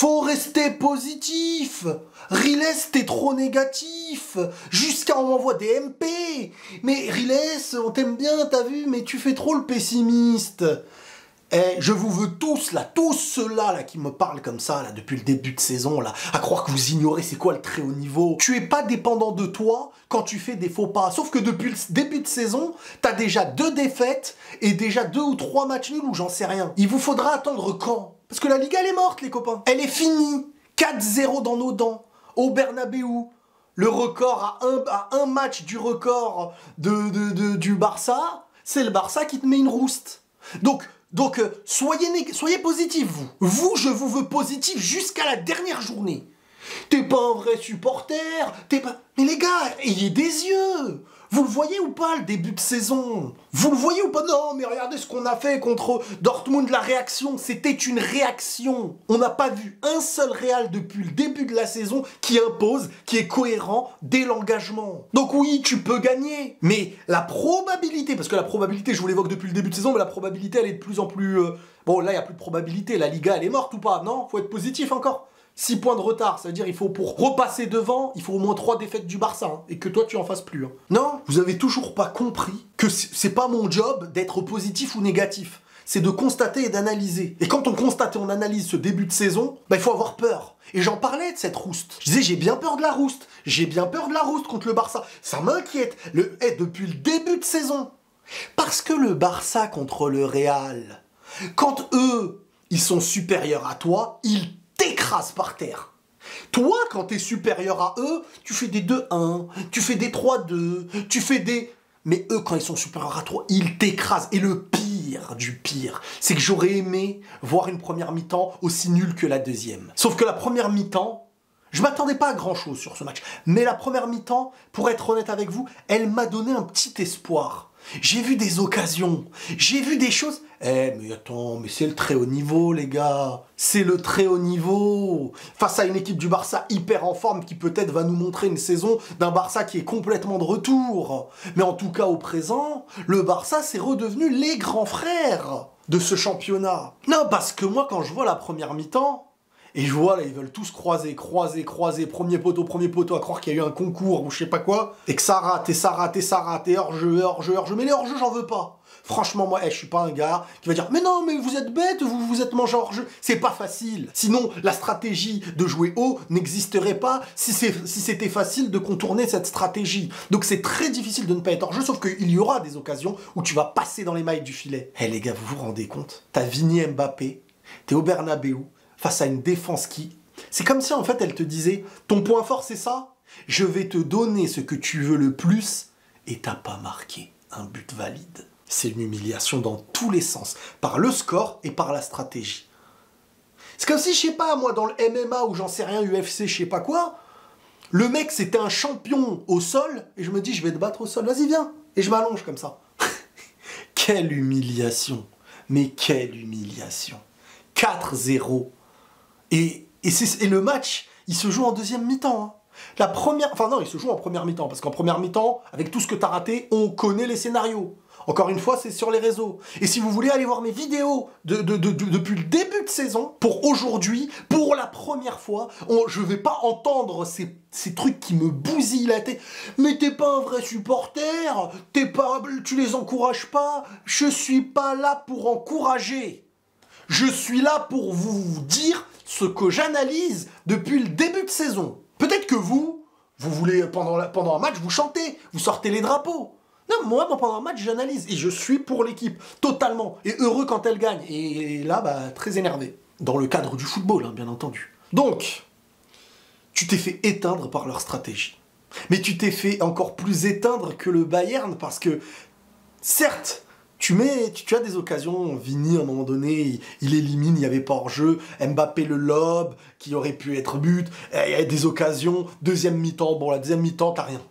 Faut rester positif. Riles, t'es trop négatif. Jusqu'à on m'envoie des MP. Mais Riles, on t'aime bien, t'as vu, mais tu fais trop le pessimiste. Eh, je vous veux tous, là, tous ceux-là là, qui me parlent comme ça, là, depuis le début de saison, là, à croire que vous ignorez c'est quoi le très haut niveau. Tu es pas dépendant de toi quand tu fais des faux pas. Sauf que depuis le début de saison, t'as déjà 2 défaites et déjà 2 ou 3 matchs nuls ou j'en sais rien. Il vous faudra attendre quand? Parce que la Liga, elle est morte, les copains. Elle est finie. 4-0 dans nos dents. Au Bernabeu. Le record à un match du record du Barça, c'est le Barça qui te met une rouste. Donc soyez positifs, vous. Vous, je vous veux positif jusqu'à la dernière journée. T'es pas un vrai supporter, t'es pas... Mais les gars, ayez des yeux. Vous le voyez ou pas, le début de saison? Vous le voyez ou pas? Non, mais regardez ce qu'on a fait contre Dortmund, la réaction. C'était une réaction. On n'a pas vu un seul Real depuis le début de la saison qui impose, qui est cohérent dès l'engagement. Donc oui, tu peux gagner. Mais la probabilité, parce que la probabilité, je vous l'évoque depuis le début de saison, mais la probabilité, elle est de plus en plus... Bon, là, il n'y a plus de probabilité. La Liga, elle est morte ou pas? Non, faut être positif encore. 6 points de retard, ça veut dire il faut pour repasser devant, il faut au moins 3 défaites du Barça, hein, et que toi tu en fasses plus. Hein. Non, vous avez toujours pas compris que c'est pas mon job d'être positif ou négatif. C'est de constater et d'analyser. Et quand on constate et on analyse ce début de saison, bah, il faut avoir peur. Et j'en parlais de cette rouste. Je disais, j'ai bien peur de la rouste. J'ai bien peur de la rouste contre le Barça. Ça m'inquiète. Depuis le début de saison. Parce que le Barça contre le Real, quand eux, ils sont supérieurs à toi, ils t'écrasent par terre. Toi, quand t'es supérieur à eux, tu fais des 2-1, tu fais des 3-2, tu fais des... Mais eux, quand ils sont supérieurs à toi, ils t'écrasent. Et le pire du pire, c'est que j'aurais aimé voir une première mi-temps aussi nulle que la deuxième. Sauf que la première mi-temps, je m'attendais pas à grand-chose sur ce match. Mais la première mi-temps, pour être honnête avec vous, elle m'a donné un petit espoir. J'ai vu des occasions, j'ai vu des choses... Eh, mais attends, mais c'est le très haut niveau, les gars. C'est le très haut niveau. Face à une équipe du Barça hyper en forme qui peut-être va nous montrer une saison d'un Barça qui est complètement de retour. Mais en tout cas, au présent, le Barça, c'est redevenu les grands frères de ce championnat. Non, parce que moi, quand je vois la première mi-temps, et je vois, là, ils veulent tous croiser, premier poteau, à croire qu'il y a eu un concours ou je sais pas quoi, et que ça rate, et hors-jeu, mais les hors-jeu, j'en veux pas. Franchement, moi, je suis pas un gars qui va dire « Mais non, mais vous êtes bête, vous êtes mangé hors-jeu. » C'est pas facile. Sinon, la stratégie de jouer haut n'existerait pas si c'était facile de contourner cette stratégie. Donc c'est très difficile de ne pas être hors-jeu, sauf qu'il y aura des occasions où tu vas passer dans les mailles du filet. Eh les gars, vous vous rendez compte? T'as Vini Mbappé, t'es au Bernabeu, face à une défense qui... C'est comme si, en fait, elle te disait « Ton point fort, c'est ça? Je vais te donner ce que tu veux le plus, et t'as pas marqué un but valide. » C'est une humiliation dans tous les sens, par le score et par la stratégie. C'est comme si, je sais pas, moi, dans le MMA ou j'en sais rien, UFC, je sais pas quoi, le mec, c'était un champion au sol, et je me dis, je vais te battre au sol, vas-y, viens. Et je m'allonge comme ça. Quelle humiliation. Mais quelle humiliation. 4-0. Et le match, il se joue en deuxième mi-temps. Hein. La première... Enfin non, il se joue en première mi-temps, parce qu'en première mi-temps, avec tout ce que t'as raté, on connaît les scénarios. Encore une fois, c'est sur les réseaux. Et si vous voulez aller voir mes vidéos depuis le début de saison, pour aujourd'hui, pour la première fois, je vais pas entendre ces trucs qui me bousillent la tête. Mais t'es pas un vrai supporter, tu les encourages pas, je suis pas là pour encourager. Je suis là pour vous dire ce que j'analyse depuis le début de saison. Peut-être que vous voulez, pendant un match, vous chantez, vous sortez les drapeaux. Non, moi, pendant un match, j'analyse. Et je suis pour l'équipe, totalement. Et heureux quand elle gagne. Et là, bah, très énervé. Dans le cadre du football, hein, bien entendu. Donc, tu t'es fait éteindre par leur stratégie. Mais tu t'es fait encore plus éteindre que le Bayern, parce que, certes, tu as des occasions, Vini, à un moment donné, il élimine, il n'y avait pas hors-jeu, Mbappé le lobe, qui aurait pu être but, il y a des occasions, deuxième mi-temps, bon, la deuxième mi-temps, t'as rien.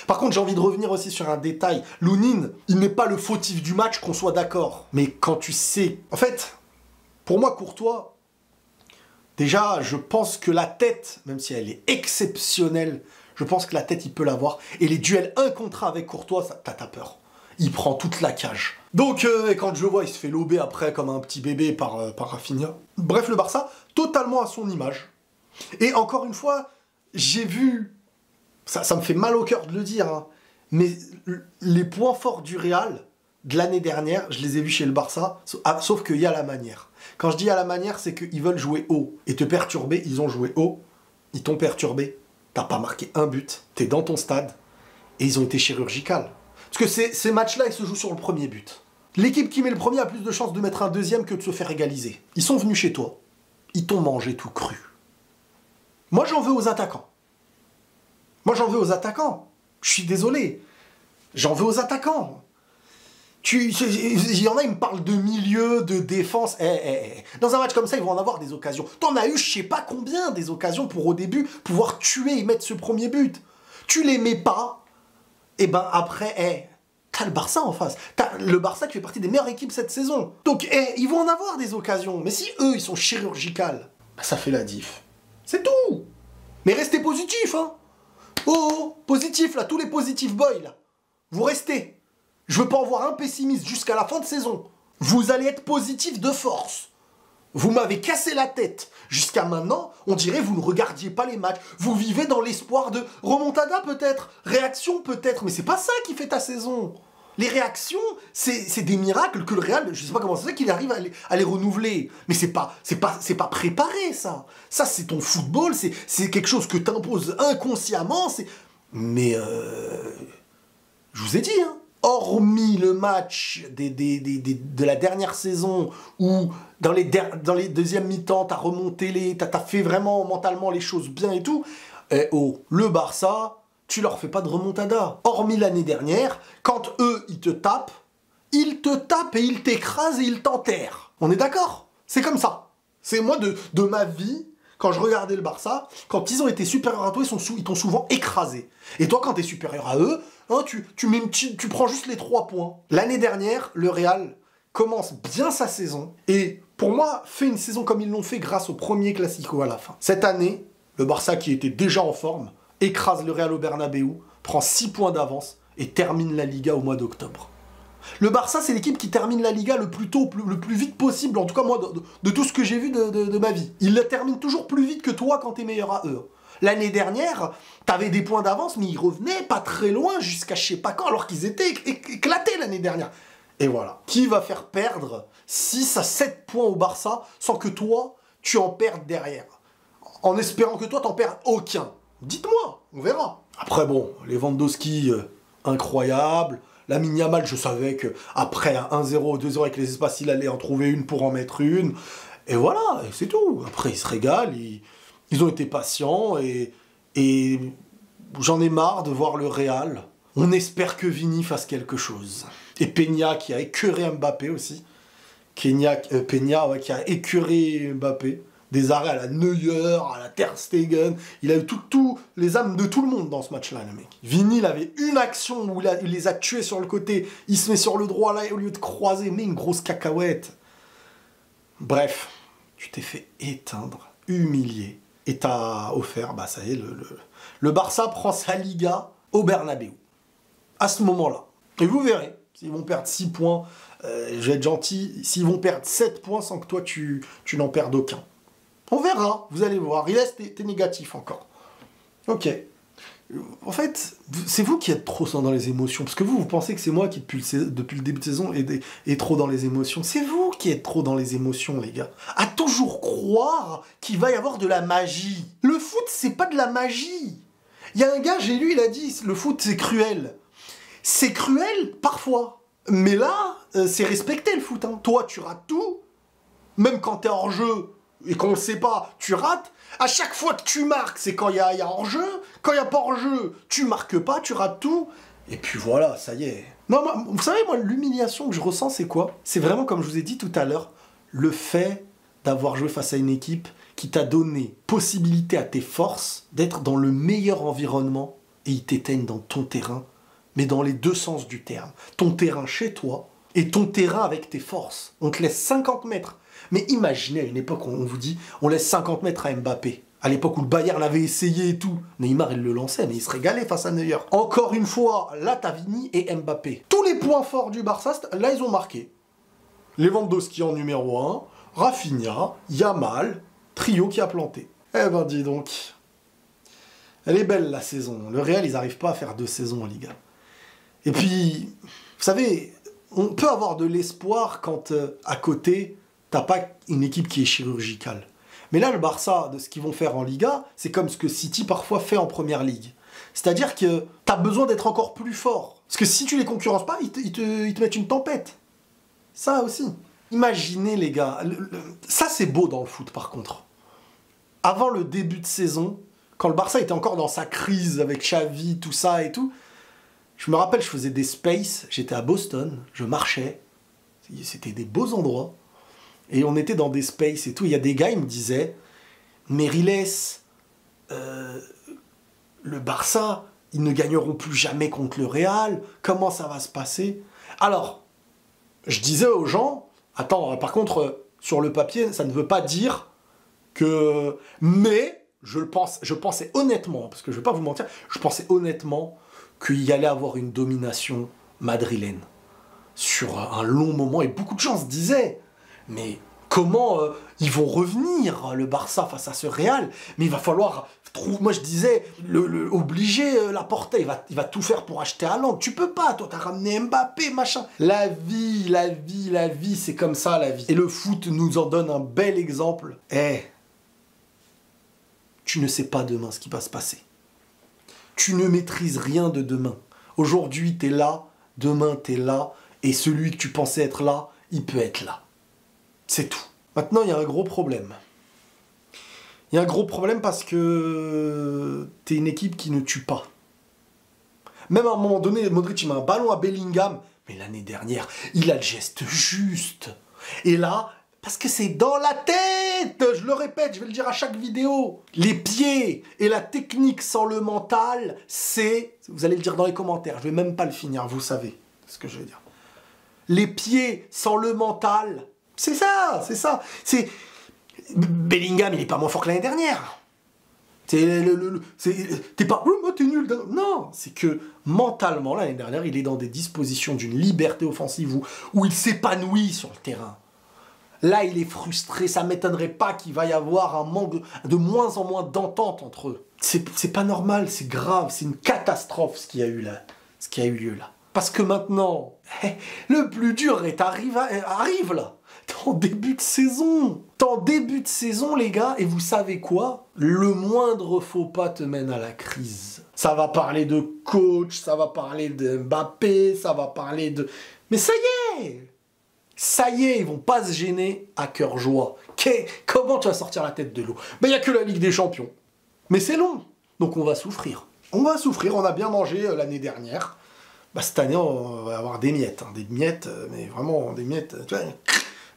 Par contre, j'ai envie de revenir aussi sur un détail. Lounine, il n'est pas le fautif du match, qu'on soit d'accord. Mais quand tu sais... En fait, pour moi, Courtois, déjà, je pense que la tête, même si elle est exceptionnelle, je pense que la tête, il peut l'avoir. Et les duels 1 contre 1 avec Courtois, t'as peur. il prend toute la cage. Donc, et quand je le vois, il se fait lober après comme un petit bébé par Rafinha. Bref, le Barça, totalement à son image. Et encore une fois, j'ai vu, ça me fait mal au cœur de le dire, hein, mais les points forts du Real de l'année dernière, je les ai vus chez le Barça, sauf qu'il y a la manière. Quand je dis à la manière, c'est qu'ils veulent jouer haut et te perturber. Ils ont joué haut, ils t'ont perturbé, t'as pas marqué un but, t'es dans ton stade, et ils ont été chirurgicales. Parce que ces matchs-là, ils se jouent sur le premier but. L'équipe qui met le premier a plus de chances de mettre un deuxième que de se faire égaliser. Ils sont venus chez toi, ils t'ont mangé tout cru. Moi, j'en veux aux attaquants. Je suis désolé. J'en veux aux attaquants. Il y en a, ils me parlent de milieu, de défense. Dans un match comme ça, ils vont en avoir des occasions. T'en as eu, je sais pas combien, des occasions pour au début pouvoir tuer et mettre ce premier but. Tu les mets pas, et ben après, t'as le Barça en face. T'as le Barça qui fait partie des meilleures équipes cette saison. Donc, ils vont en avoir des occasions. Mais si eux, ils sont chirurgicales, bah, ça fait la diff. C'est tout. Mais restez positifs, hein. Oh, positif, là, tous les positifs boys, là. Vous restez. Je veux pas en voir un pessimiste jusqu'à la fin de saison. Vous allez être positif de force. Vous m'avez cassé la tête. Jusqu'à maintenant, on dirait vous ne regardiez pas les matchs. Vous vivez dans l'espoir de remontada peut-être, réaction peut-être, mais c'est pas ça qui fait ta saison. Les réactions, c'est des miracles que le Real, je sais pas comment c'est qu'il arrive à les renouveler. Mais c'est pas préparé, ça. Ça, c'est ton football, c'est quelque chose que t'imposes inconsciemment. Mais je vous ai dit, hein. Hormis le match de la dernière saison où dans les deuxièmes mi-temps t'as remonté t'as fait vraiment mentalement les choses bien et tout, le Barça, tu leur fais pas de remontada. Hormis l'année dernière, quand eux ils te tapent et ils t'écrasent et ils t'enterrent. On est d'accord? C'est comme ça. C'est moi de ma vie. Quand je regardais le Barça, quand ils ont été supérieurs à toi, ils t'ont souvent écrasé. Et toi, quand tu es supérieur à eux, hein, tu prends juste les 3 points. L'année dernière, le Real commence bien sa saison. Et pour moi, fait une saison comme ils l'ont fait grâce au premier Classico à la fin. Cette année, le Barça, qui était déjà en forme, écrase le Real au Bernabéu, prend 6 points d'avance et termine la Liga au mois d'octobre. Le Barça, c'est l'équipe qui termine la Liga le plus tôt, le plus vite possible, en tout cas moi, de tout ce que j'ai vu de ma vie. Ils la terminent toujours plus vite que toi quand t'es meilleur à eux. L'année dernière, t'avais des points d'avance, mais ils revenaient pas très loin jusqu'à je sais pas quand, alors qu'ils étaient éclatés l'année dernière. Et voilà. Qui va faire perdre 6 à 7 points au Barça sans que toi, tu en perdes derrière? En espérant que toi, t'en perds aucun. Dites-moi, on verra. Après bon, Lewandowski, incroyable. Lamine Yamal, je savais qu'après un 1-0, 2-0 avec les espaces, il allait en trouver une pour en mettre une. Et voilà, et c'est tout. Après, ils se régalent, ils ont été patients, et j'en ai marre de voir le Real. On espère que Vini fasse quelque chose. Et Peña, qui a écœuré Mbappé aussi. Peña, ouais, qui a écœuré Mbappé. Des arrêts à la Neuer, à la Ter Stegen. Il a eu les âmes de tout le monde dans ce match-là, le mec. Vini, il avait une action où il les a tués sur le côté. Il se met sur le droit, là, et au lieu de croiser, mais une grosse cacahuète. Bref, tu t'es fait éteindre, humilier. Et t'as offert, bah ça y est, le Barça prend sa Liga au Bernabéu. À ce moment-là. Et vous verrez, s'ils vont perdre 6 points, je vais être gentil, s'ils vont perdre 7 points sans que toi, tu n'en perdes aucun. On verra, vous allez voir. Riles, t'es négatif encore. Ok. En fait, c'est vous qui êtes trop dans les émotions. Parce que vous pensez que c'est moi qui, depuis le début de saison, est trop dans les émotions. C'est vous qui êtes trop dans les émotions, les gars. À toujours croire qu'il va y avoir de la magie. Le foot, c'est pas de la magie. Il y a un gars, j'ai lu, il a dit, le foot, c'est cruel. C'est cruel, parfois. Mais là, c'est respecté, le foot. Hein. Toi, tu rates tout. Même quand t'es hors jeu, et qu'on ne sait pas, tu rates. À chaque fois que tu marques, c'est quand il y a hors-jeu. Quand il n'y a pas hors-jeu, tu marques pas, tu rates tout. Et puis voilà, ça y est. Non, vous savez, moi, l'humiliation que je ressens, c'est quoi? C'est vraiment, comme je vous ai dit tout à l'heure, le fait d'avoir joué face à une équipe qui t'a donné possibilité à tes forces d'être dans le meilleur environnement et ils t'éteignent dans ton terrain, mais dans les deux sens du terme. Ton terrain chez toi et ton terrain avec tes forces. On te laisse 50 mètres. Mais imaginez à une époque où on vous dit on laisse 50 mètres à Mbappé. À l'époque où le Bayern l'avait essayé et tout. Neymar, il le lançait, mais il se régalait face à Neuer. Encore une fois, là, t'as Vini et Mbappé. Tous les points forts du Barça, là, ils ont marqué. Lewandowski en numéro 1, Rafinha, Yamal, trio qui a planté. Eh ben, dis donc. Elle est belle, la saison. Le Real, ils n'arrivent pas à faire 2 saisons en Liga. Et puis, vous savez, on peut avoir de l'espoir quand, à côté, t'as pas une équipe qui est chirurgicale. Mais là, le Barça, de ce qu'ils vont faire en Liga, c'est comme ce que City parfois fait en Première Ligue. C'est-à-dire que t'as besoin d'être encore plus fort. Parce que si tu les concurrences pas, ils te mettent une tempête. Ça aussi. Imaginez, les gars, ça c'est beau dans le foot par contre. Avant le début de saison, quand le Barça était encore dans sa crise avec Xavi, tout ça et tout, je me rappelle, je faisais des spaces, j'étais à Boston, je marchais, c'était des beaux endroits, et on était dans des spaces et tout, il y a des gars, ils me disaient, mais Riles, le Barça, ils ne gagneront plus jamais contre le Real, comment ça va se passer? Alors, je disais aux gens, attends, par contre, sur le papier, ça ne veut pas dire que... Mais, je pensais honnêtement, parce que je ne vais pas vous mentir, je pensais honnêtement qu'il y allait avoir une domination madrilène sur un long moment, et beaucoup de gens se disaient, mais comment ils vont revenir, le Barça, face à ce Real? Mais il va falloir... Moi je disais, obliger Laporta, il va tout faire pour acheter Haaland. Tu peux pas, toi t'as ramené Mbappé, machin. La vie, c'est comme ça la vie. Et le foot nous en donne un bel exemple. Tu ne sais pas demain ce qui va se passer. Tu ne maîtrises rien de demain. Aujourd'hui t'es là, demain t'es là, et celui que tu pensais être là, il peut être là. C'est tout. Maintenant il y a un gros problème. Il y a un gros problème parce que t'es une équipe qui ne tue pas. Même à un moment donné, Modric il met un ballon à Bellingham, mais l'année dernière, il a le geste juste. Et là, parce que c'est dans la tête, je le répète, je vais le dire à chaque vidéo. Les pieds et la technique sans le mental, c'est... Vous allez le dire dans les commentaires, je vais même pas le finir, vous savez ce que je veux dire. Les pieds sans le mental, c'est ça, c'est... Bellingham, il est pas moins fort que l'année dernière. T'es pas... t'es nul. Non, c'est que mentalement, l'année dernière, il est dans des dispositions d'une liberté offensive où il s'épanouit sur le terrain. Là, il est frustré. Ça m'étonnerait pas qu'il va y avoir un manque de moins en moins d'entente entre eux. C'est pas normal, c'est grave, c'est une catastrophe ce qui a eu lieu là. Parce que maintenant, le plus dur arrive là. T'es en début de saison. T'es en début de saison, les gars, et vous savez quoi? Le moindre faux pas te mène à la crise. Ça va parler de coach, ça va parler de Mbappé, ça va parler de... Mais ça y est! Ça y est, ils vont pas se gêner à cœur joie. Comment tu vas sortir la tête de l'eau? Ben, il n'y a que la Ligue des Champions. Mais c'est long, donc on va souffrir. On va souffrir, on a bien mangé l'année dernière. Bah, cette année, on va avoir des miettes. Des miettes, mais vraiment des miettes... Tu vois,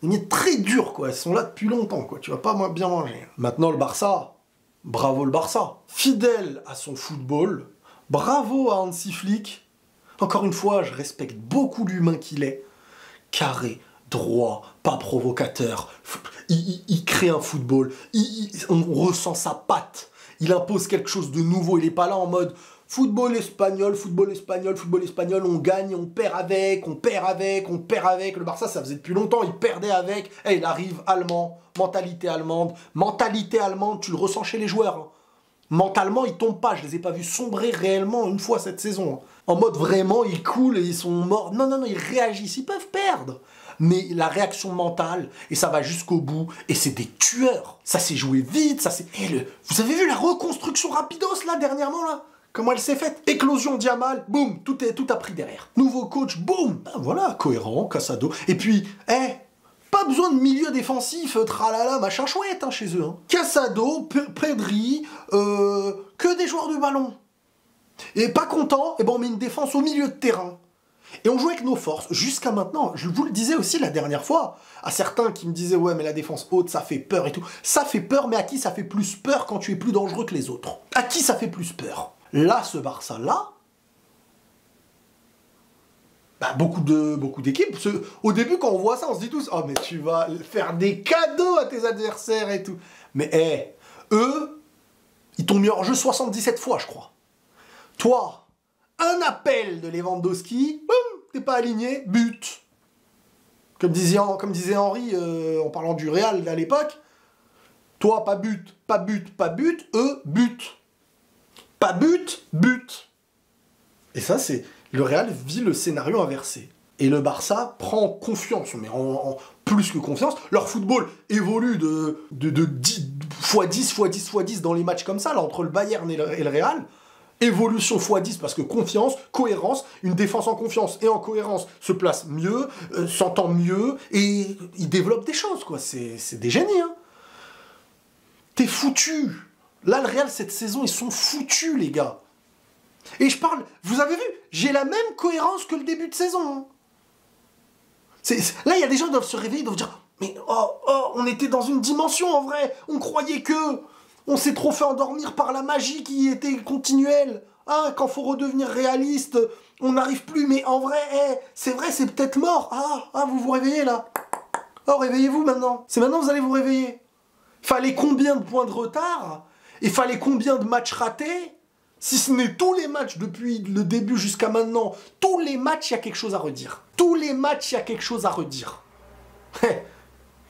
des miettes très dures, quoi. Elles sont là depuis longtemps, quoi. Tu vas pas bien manger. Maintenant, le Barça, bravo le Barça. Fidèle à son football, bravo à Hansi Flick. Encore une fois, je respecte beaucoup l'humain qu'il est. Carré, droit, pas provocateur. Il crée un football. On ressent sa patte. Il impose quelque chose de nouveau. Il est pas là en mode... Football espagnol, on gagne, on perd avec. Le Barça, ça faisait depuis longtemps, il perdait avec. Et il arrive allemand, mentalité allemande. Mentalité allemande, tu le ressens chez les joueurs. Hein. Mentalement, ils tombent pas. Je les ai pas vus sombrer réellement une fois cette saison. Hein. En mode vraiment, ils coulent et ils sont morts. Non, ils réagissent, ils peuvent perdre. Mais la réaction mentale, et ça va jusqu'au bout, et c'est des tueurs. Ça s'est joué vite, ça s'est... Vous avez vu la reconstruction rapidos, là, dernièrement, là? Comment elle s'est faite? Éclosion Yamal, boum, tout a pris derrière. Nouveau coach, boum, ben voilà, cohérent, Casado. Et puis, pas besoin de milieu défensif, tralala, machin chouette hein, chez eux. Hein. Casado, Pedri, que des joueurs de ballon. Et pas content, et ben on met une défense au milieu de terrain. Et on joue avec nos forces. Jusqu'à maintenant, je vous le disais aussi la dernière fois, à certains qui me disaient « Ouais, mais la défense haute, ça fait peur et tout. » Ça fait peur, mais à qui ça fait plus peur quand tu es plus dangereux que les autres? À qui ça fait plus peur? Là, ce Barça-là, bah, beaucoup d'équipes. Au début, quand on voit ça, on se dit tous « Oh, mais tu vas faire des cadeaux à tes adversaires et tout. » Mais eux, ils t'ont mis hors jeu 77 fois, je crois. Toi, un appel de Lewandowski, boum, t'es pas aligné, but. Comme disait Henry en parlant du Real à l'époque, toi, pas but, pas but, pas but, eux, but. Pas but, but. Et ça, c'est... Le Real vit le scénario inversé. Et le Barça prend confiance, mais en plus que confiance. Leur football évolue de 10 x 10 x 10 x 10 dans les matchs comme ça, là, entre le Bayern et le Real. Évolution x 10 parce que confiance, cohérence, une défense en confiance et en cohérence se place mieux, s'entend mieux, et ils développent des choses, quoi. C'est des génies, hein. T'es foutu. Là, le Real, cette saison, ils sont foutus, les gars. Et je parle, vous avez vu, j'ai la même cohérence que le début de saison. Hein. Là, il y a des gens qui doivent se réveiller, ils doivent dire, mais on était dans une dimension en vrai, on croyait que... On s'est trop fait endormir par la magie qui était continuelle. Hein, quand faut redevenir réaliste, on n'arrive plus, mais en vrai, c'est vrai, c'est peut-être mort. Vous vous réveillez là. Oh, réveillez-vous maintenant. C'est maintenant que vous allez vous réveiller. Fallait combien de points de retard? Et fallait combien de matchs ratés? Si ce n'est tous les matchs depuis le début jusqu'à maintenant, tous les matchs, il y a quelque chose à redire. Tous les matchs, il y a quelque chose à redire.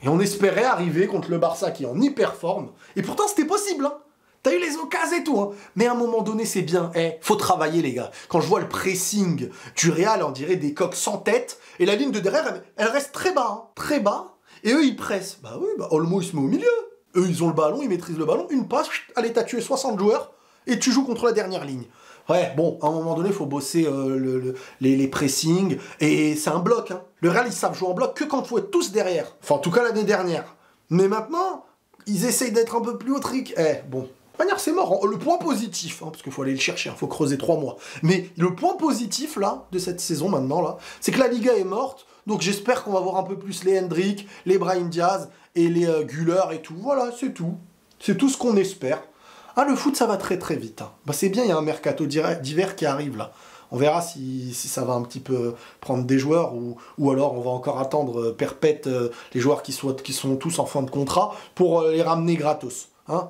Et on espérait arriver contre le Barça qui est en hyper forme. Et pourtant, c'était possible, hein. T'as eu les occasions et tout, hein. Mais à un moment donné, c'est bien. Faut travailler, les gars. Quand je vois le pressing du Real, on dirait des coqs sans tête. Et la ligne de derrière, elle reste très bas, hein. Très bas. Et eux, ils pressent. Bah oui, Olmo, il se met au milieu. Eux, ils ont le ballon, ils maîtrisent le ballon. Une passe, allez, t'as tué 60 joueurs. Et tu joues contre la dernière ligne. Ouais, bon, à un moment donné, il faut bosser les pressings. Et c'est un bloc, hein. Le Real, ils savent jouer en bloc que quand il faut être tous derrière. Enfin, en tout cas, l'année dernière. Mais maintenant, ils essayent d'être un peu plus autriques. Bon. De toute manière, c'est mort. Le point positif, hein, parce qu'il faut aller le chercher, il faut creuser 3 mois. Mais le point positif, là, de cette saison, maintenant, là, c'est que la Liga est morte. Donc j'espère qu'on va voir un peu plus les Hendrick, les Brahim Diaz et les Güler et tout. Voilà, c'est tout. C'est tout ce qu'on espère. Le foot, ça va très très vite. Hein. C'est bien, il y a un mercato d'hiver qui arrive là. On verra si ça va un petit peu prendre des joueurs ou alors on va encore attendre perpète les joueurs qui sont tous en fin de contrat pour les ramener gratos. Hein.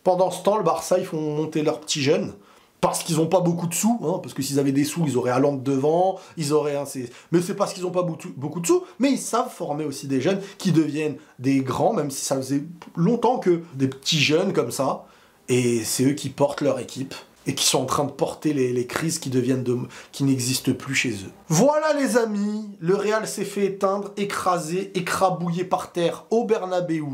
Pendant ce temps, le Barça, ils font monter leurs petits jeunes parce qu'ils n'ont pas beaucoup de sous. Hein, parce que s'ils avaient des sous, ils auraient Haaland devant, ils auraient... Mais c'est parce qu'ils n'ont pas beaucoup de sous, mais ils savent former aussi des jeunes qui deviennent des grands, même si ça faisait longtemps que des petits jeunes comme ça. Et c'est eux qui portent leur équipe et qui sont en train de porter les crises qui n'existent plus chez eux. Voilà les amis, le Real s'est fait éteindre, écraser, écrabouiller par terre au Bernabéu.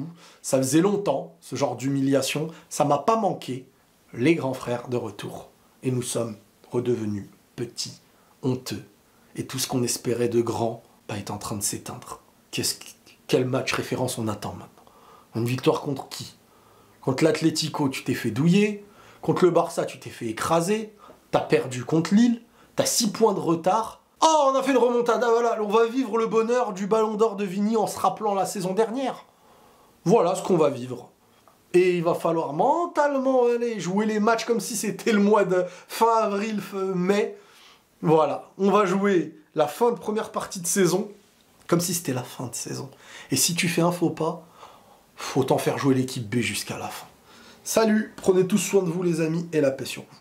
Ça faisait longtemps, ce genre d'humiliation. Ça m'a pas manqué. Les grands frères de retour. Et nous sommes redevenus petits, honteux. Et tout ce qu'on espérait de grand est en train de s'éteindre. Quel match référence on attend maintenant? Une victoire contre qui? Contre l'Atlético, tu t'es fait douiller. Contre le Barça, tu t'es fait écraser. T'as perdu contre Lille. T'as 6 points de retard. On a fait une remontada, voilà. On va vivre le bonheur du Ballon d'Or de Vini en se rappelant la saison dernière. Voilà ce qu'on va vivre. Et il va falloir mentalement aller jouer les matchs comme si c'était le mois de fin avril, mai. Voilà. On va jouer la fin de première partie de saison comme si c'était la fin de saison. Et si tu fais un faux pas, faut t'en faire jouer l'équipe B jusqu'à la fin. Salut, prenez tous soin de vous les amis et la paix sur vous.